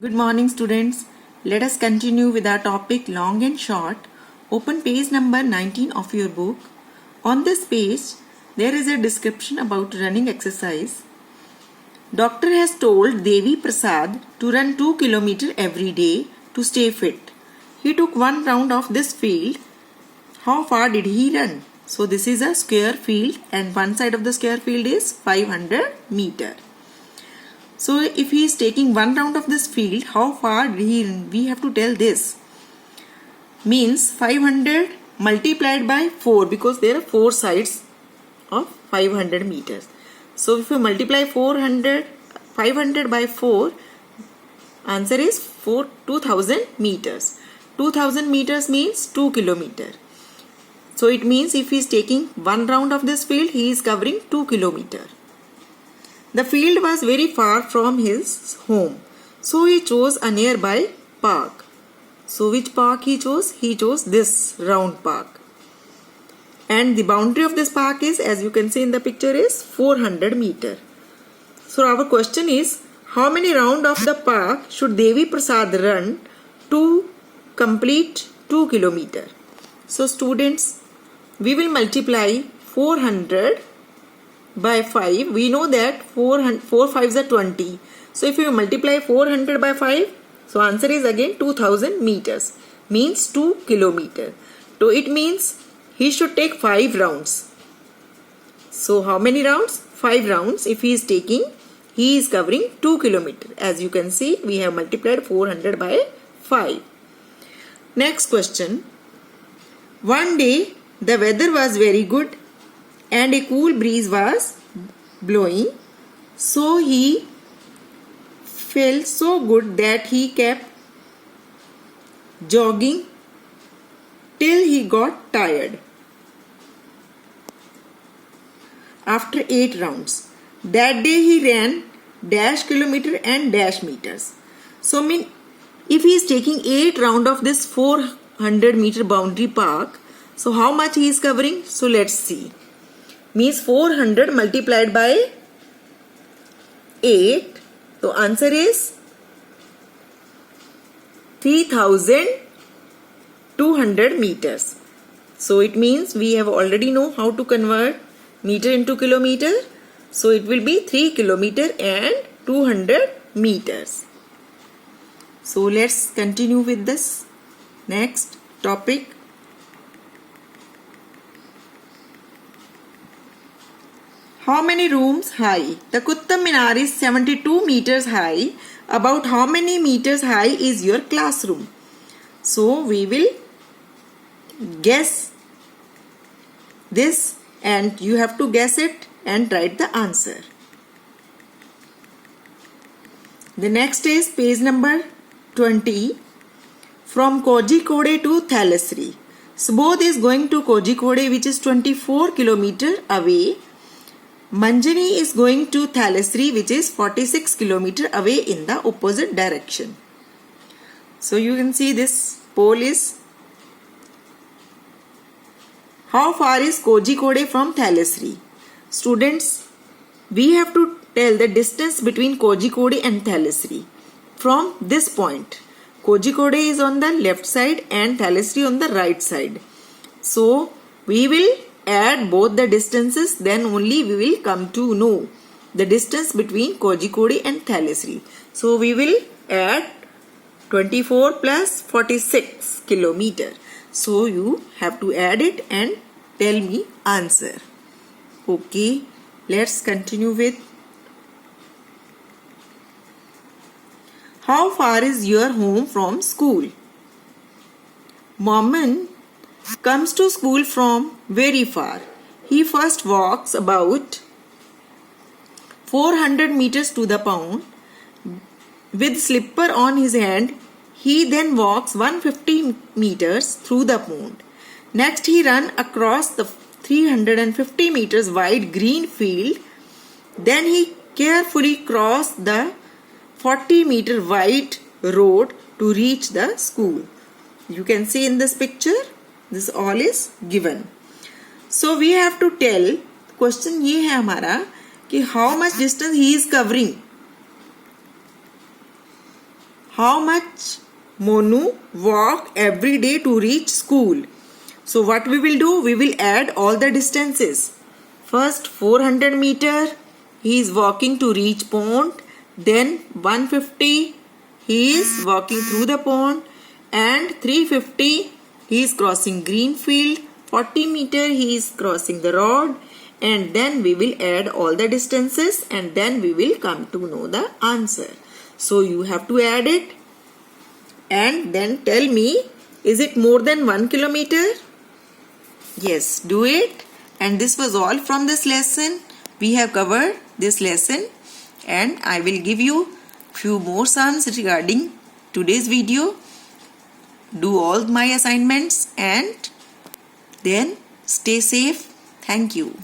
Good morning, students. Let us continue with our topic long and short. Open page number 19 of your book. On this page, there is a description about running exercise. Doctor has told Devi Prasad to run 2 km every day to stay fit. He took one round of this field. How far did he run? So this is a square field and one side of the square field is 500 meter. So if he is taking one round of this field, how far did he run? We have to tell this. Means 500 multiplied by 4 because there are 4 sides of 500 meters. So if you multiply 500 by 4, answer is 2000 meters. 2000 meters means 2 kilometer. So it means if he is taking one round of this field, he is covering 2 kilometer. The field was very far from his home, so he chose a nearby park. So which park he chose? He chose this round park. And the boundary of this park is, as you can see in the picture, is 400 meter. So our question is, how many rounds of the park should Devi Prasad run to complete 2 kilometer? So students, we will multiply 400 by 5. We know that 4 5s are 20. So if you multiply 400 by 5, so answer is again 2000 meters. Means 2 kilometer. So it means he should take 5 rounds. So how many rounds? 5 rounds. If he is taking, he is covering 2 kilometer. As you can see, we have multiplied 400 by 5. Next question. One day the weather was very good and a cool breeze was blowing. So he felt so good that he kept jogging till he got tired. After 8 rounds, that day he ran dash kilometer and dash meters. So if he is taking 8 rounds of this 400 meter boundary park, so how much he is covering? So let's see. Means 400 multiplied by 8. So answer is 3200 meters. So it means we have already know how to convert meter into kilometer. So it will be 3 kilometer and 200 meters. So let's continue with this next topic. How many rooms high? The Qutub Minar is 72 meters high. About how many meters high is your classroom? So we will guess this and you have to guess it and write the answer. The next is page number 20. From Kozhikode to Thalassery. Subodh is going to Kozhikode, which is 24 kilometers away. Manjani is going to Thalassery, which is 46 km away in the opposite direction. So you can see this pole is, how far is Kozhikode from Thalassery? Students, we have to tell the distance between Kozhikode and Thalassery from this point. Kozhikode is on the left side and Thalassery on the right side. So we will add both the distances, then only we will come to know the distance between Kozhikode and Thalassery. So we will add 24 plus 46 kilometer. So you have to add it and tell me answer. Okay, let's continue with how far is your home from school? Momin comes to school from very far. He first walks about 400 meters to the pond. With slipper on his hand, he then walks 150 meters through the pond. Next he runs across the 350 meters wide green field. Then he carefully crossed the 40 meter wide road to reach the school. You can see in this picture, this all is given. So we have to tell, question ये है हमारा कि how much distance he is covering. how much Monu walk every day to reach school. So what we will do, we will add all the distances. First 400 meter he is walking to reach pond, then 150 he is walking through the pond, and 350 he is crossing green field, 40 meter he is crossing the road, and then we will add all the distances and then we will come to know the answer. So you have to add it and then tell me, is it more than 1 kilometer? Yes, do it. And this was all from this lesson. We have covered this lesson and I will give you few more sums regarding today's video. Do all my assignments and then stay safe. Thank you.